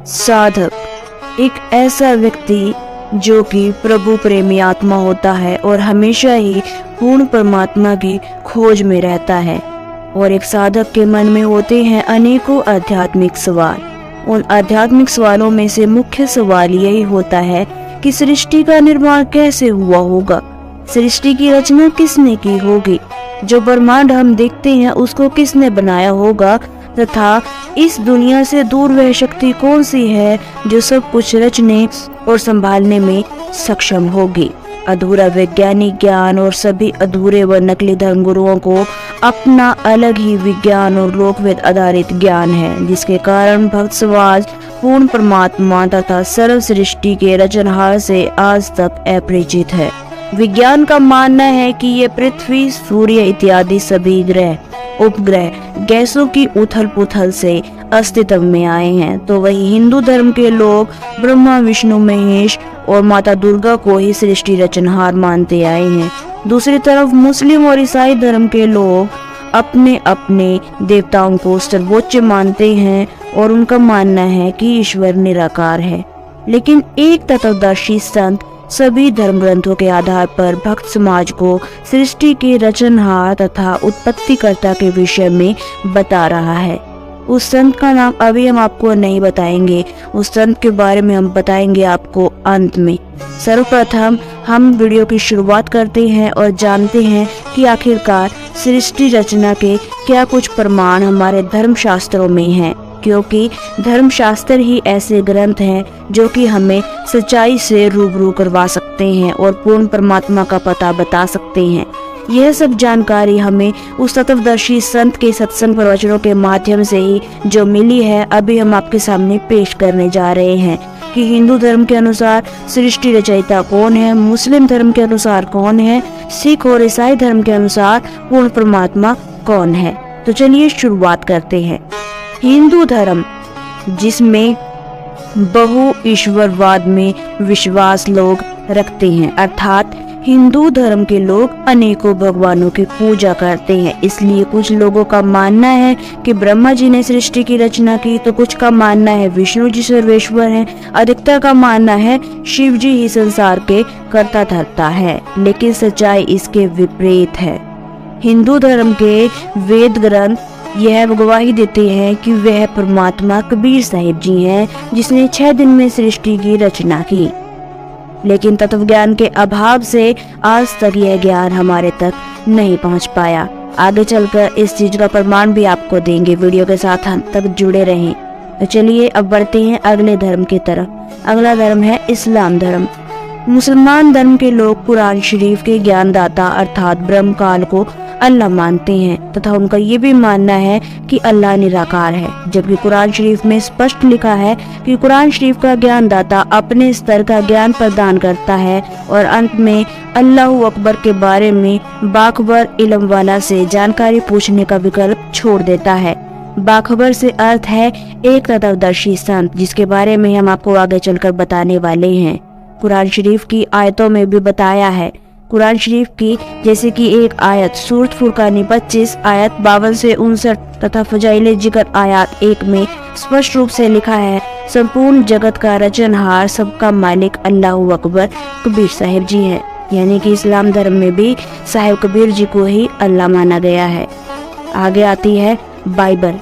साधक एक ऐसा व्यक्ति जो कि प्रभु प्रेमी आत्मा होता है और हमेशा ही पूर्ण परमात्मा की खोज में रहता है। और एक साधक के मन में होते हैं अनेकों आध्यात्मिक सवाल। उन आध्यात्मिक सवालों में से मुख्य सवाल यही होता है कि सृष्टि का निर्माण कैसे हुआ होगा, सृष्टि की रचना किसने की होगी, जो ब्रह्मांड हम देखते हैं उसको किसने बनाया होगा, तथा इस दुनिया से दूर वह शक्ति कौन सी है जो सब कुछ रचने और संभालने में सक्षम होगी। अधूरा वैज्ञानिक ज्ञान और सभी अधूरे व नकली धर्मगुरुओं को अपना अलग ही विज्ञान और लोकवेद आधारित ज्ञान है, जिसके कारण भक्त समाज पूर्ण परमात्मा तथा सर्व सृष्टि के रचनहार से आज तक अपरिचित है। विज्ञान का मानना है कि ये पृथ्वी, सूर्य इत्यादि सभी ग्रह, उपग्रह, गैसों की उथल पुथल से अस्तित्व में आए हैं। तो वही हिंदू धर्म के लोग ब्रह्मा, विष्णु, महेश और माता दुर्गा को ही सृष्टि रचनहार मानते आए हैं। दूसरी तरफ मुस्लिम और ईसाई धर्म के लोग अपने अपने देवताओं को सर्वोच्च मानते हैं और उनका मानना है कि ईश्वर निराकार है। लेकिन एक तत्वदर्शी संत सभी धर्म ग्रंथों के आधार पर भक्त समाज को सृष्टि के रचनहार तथा उत्पत्तिकर्ता के विषय में बता रहा है। उस संत का नाम अभी हम आपको नहीं बताएंगे, उस संत के बारे में हम बताएंगे आपको अंत में। सर्वप्रथम हम वीडियो की शुरुआत करते हैं और जानते हैं कि आखिरकार सृष्टि रचना के क्या कुछ प्रमाण हमारे धर्म शास्त्रों में हैं, क्योंकि धर्म शास्त्र ही ऐसे ग्रंथ हैं जो कि हमें सच्चाई से रूबरू करवा सकते हैं और पूर्ण परमात्मा का पता बता सकते हैं। यह सब जानकारी हमें उस तत्वदर्शी संत के सत्संग प्रवचनों के माध्यम से ही जो मिली है, अभी हम आपके सामने पेश करने जा रहे हैं कि हिंदू धर्म के अनुसार सृष्टि रचयिता कौन है, मुस्लिम धर्म के अनुसार कौन है, सिख और ईसाई धर्म के अनुसार पूर्ण परमात्मा कौन है। तो चलिए शुरुआत करते हैं। हिंदू धर्म, जिसमें बहु ईश्वरवाद में विश्वास लोग रखते हैं, अर्थात हिंदू धर्म के लोग अनेकों भगवानों की पूजा करते हैं। इसलिए कुछ लोगों का मानना है कि ब्रह्मा जी ने सृष्टि की रचना की, तो कुछ का मानना है विष्णु जी सर्वेश्वर हैं, अधिकतर का मानना है शिव जी ही संसार के कर्ता धर्ता है। लेकिन सच्चाई इसके विपरीत है। हिंदू धर्म के वेद ग्रंथ यह गवाही देते हैं कि वह परमात्मा कबीर साहिब जी हैं, जिसने 6 दिन में सृष्टि की रचना की। लेकिन तत्व ज्ञान के अभाव से आज तक यह ज्ञान हमारे तक नहीं पहुंच पाया। आगे चलकर इस चीज का प्रमाण भी आपको देंगे। वीडियो के साथ हम तक जुड़े रहें। तो चलिए अब बढ़ते हैं अगले धर्म की तरफ। अगला धर्म है इस्लाम धर्म। मुसलमान धर्म के लोग कुरान शरीफ के ज्ञानदाता अर्थात ब्रह्म काल को अल्लाह मानते हैं तथा उनका ये भी मानना है कि अल्लाह निराकार है, जबकि कुरान शरीफ में स्पष्ट लिखा है कि कुरान शरीफ का ज्ञानदाता अपने स्तर का ज्ञान प्रदान करता है और अंत में अल्लाहु अकबर के बारे में बाखबर इल्म वाला से जानकारी पूछने का विकल्प छोड़ देता है। बाखबर से अर्थ है एक तत्वदर्शी संत, जिसके बारे में हम आपको आगे चलकर बताने वाले हैं। कुरान शरीफ की आयतों में भी बताया है। कुरान शरीफ की जैसे कि एक आयत सूरत फुरकानी 25 आयत 52 से 59 तथा फजाइले जिक्र आयत 1 में स्पष्ट रूप से लिखा है, संपूर्ण जगत का रचनहार सबका मालिक अल्लाहु अकबर कबीर साहिब जी है। यानी कि इस्लाम धर्म में भी साहिब कबीर जी को ही अल्लाह माना गया है। आगे आती है बाइबल।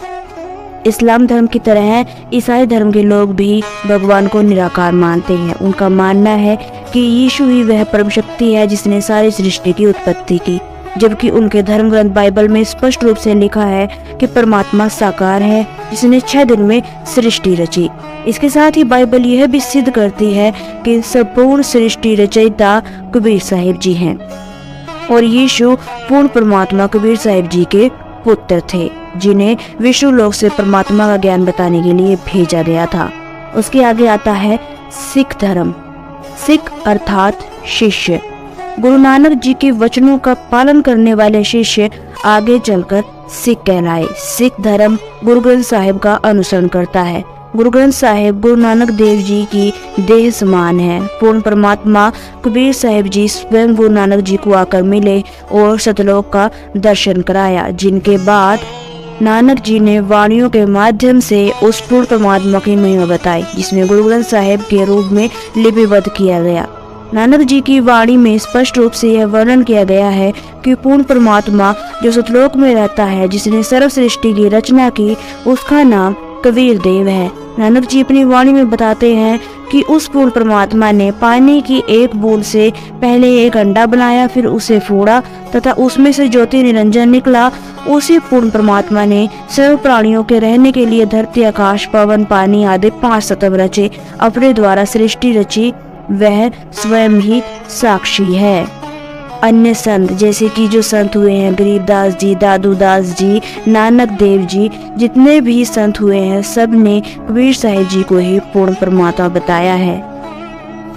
इस्लाम धर्म की तरह ईसाई धर्म के लोग भी भगवान को निराकार मानते हैं। उनका मानना है कि यीशु ही वह परम शक्ति है जिसने सारी सृष्टि की उत्पत्ति की, जबकि उनके धर्म ग्रंथ बाइबल में स्पष्ट रूप से लिखा है कि परमात्मा साकार है जिसने 6 दिन में सृष्टि रची। इसके साथ ही बाइबल यह भी सिद्ध करती है कि संपूर्ण सृष्टि रचयिता कबीर साहिब जी हैं और यीशु पूर्ण परमात्मा कबीर साहिब जी के पुत्र थे, जिन्हें विष्णु लोक से परमात्मा का ज्ञान बताने के लिए भेजा गया था। उसके आगे आता है सिख धर्म। सिख अर्थात शिष्य। गुरु नानक जी के वचनों का पालन करने वाले शिष्य आगे चलकर सिख कहलाए। सिख धर्म गुरु ग्रंथ साहिब का अनुसरण करता है। गुरु ग्रंथ साहिब गुरु नानक देव जी की देह समान है। पूर्ण परमात्मा कबीर साहिब जी स्वयं गुरु नानक जी को आकर मिले और सतलोक का दर्शन कराया, जिनके बाद नानक जी ने वाणियों के माध्यम से उस पूर्ण परमात्मा की महिमा बताई, जिसमें गुरु ग्रंथ साहिब के रूप में लिपिबद्ध किया गया। नानक जी की वाणी में स्पष्ट रूप से यह वर्णन किया गया है कि पूर्ण परमात्मा जो सतलोक में रहता है, जिसने सर्व सृष्टि की रचना की, उसका नाम कबीर देव है। नानक जी अपनी वाणी में बताते हैं कि उस पूर्ण परमात्मा ने पानी की एक बूंद से पहले एक अंडा बनाया, फिर उसे फोड़ा तथा उसमें से ज्योति निरंजन निकला। उसी पूर्ण परमात्मा ने सर्व प्राणियों के रहने के लिए धरती, आकाश, पवन, पानी आदि 5 तत्व रचे, अपने द्वारा सृष्टि रची, वह स्वयं ही साक्षी है। अन्य संत जैसे कि जो संत हुए हैं, गरीबदास जी, दादूदास जी, नानक देव जी, जितने भी संत हुए हैं, सब ने कबीर साहिब जी को ही पूर्ण परमात्मा बताया है।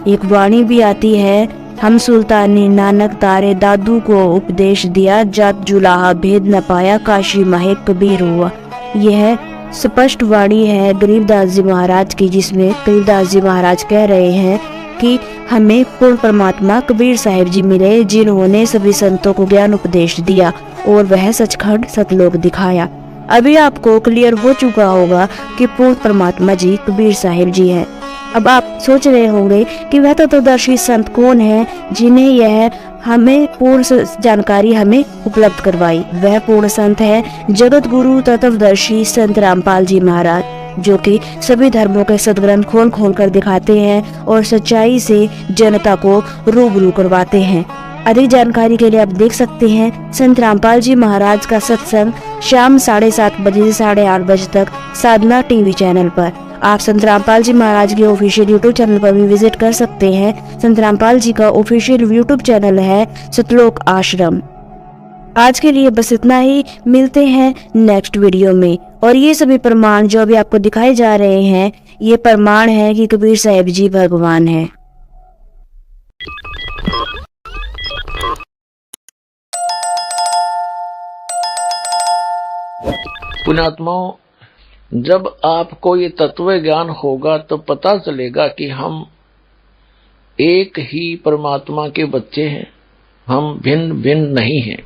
एक वाणी भी आती है, हम सुल्तान ने नानक तारे दादू को उपदेश दिया, जात जुलाहा भेद न पाया, काशी माहे कबीर हुआ। यह स्पष्ट वाणी है गरीबदास जी महाराज की, जिसमें गरीबदास जी महाराज कह रहे हैं कि हमें पूर्ण परमात्मा कबीर साहिब जी मिले, जिन्होंने सभी संतों को ज्ञान उपदेश दिया और वह सचखंड सतलोक दिखाया। अभी आपको क्लियर हो चुका होगा कि पूर्ण परमात्मा जी कबीर साहिब जी हैं। अब आप सोच रहे होंगे कि वह तत्वदर्शी संत कौन है जिन्हें यह हमें पूर्ण जानकारी हमें उपलब्ध करवाई। वह पूर्ण संत है जगत गुरु तत्वदर्शी संत रामपाल जी महाराज, जो कि सभी धर्मों के सदग्रंथ खोल खोल कर दिखाते हैं और सच्चाई से जनता को रूबरू करवाते हैं। अधिक जानकारी के लिए आप देख सकते हैं संत रामपाल जी महाराज का सत्संग शाम 7:30 बजे से 8:30 बजे तक साधना टीवी चैनल पर। आप संत रामपाल जी महाराज के ऑफिशियल यूट्यूब चैनल पर भी विजिट कर सकते हैं। संत रामपाल जी का ऑफिशियल यूट्यूब चैनल है सतलोक आश्रम। आज के लिए बस इतना ही, मिलते हैं नेक्स्ट वीडियो में। और ये सभी प्रमाण जो अभी आपको दिखाए जा रहे हैं, ये प्रमाण है कि कबीर साहिब जी भगवान है। पुण्यात्माओं, जब आपको ये तत्व ज्ञान होगा तो पता चलेगा कि हम एक ही परमात्मा के बच्चे हैं, हम भिन्न भिन्न नहीं हैं।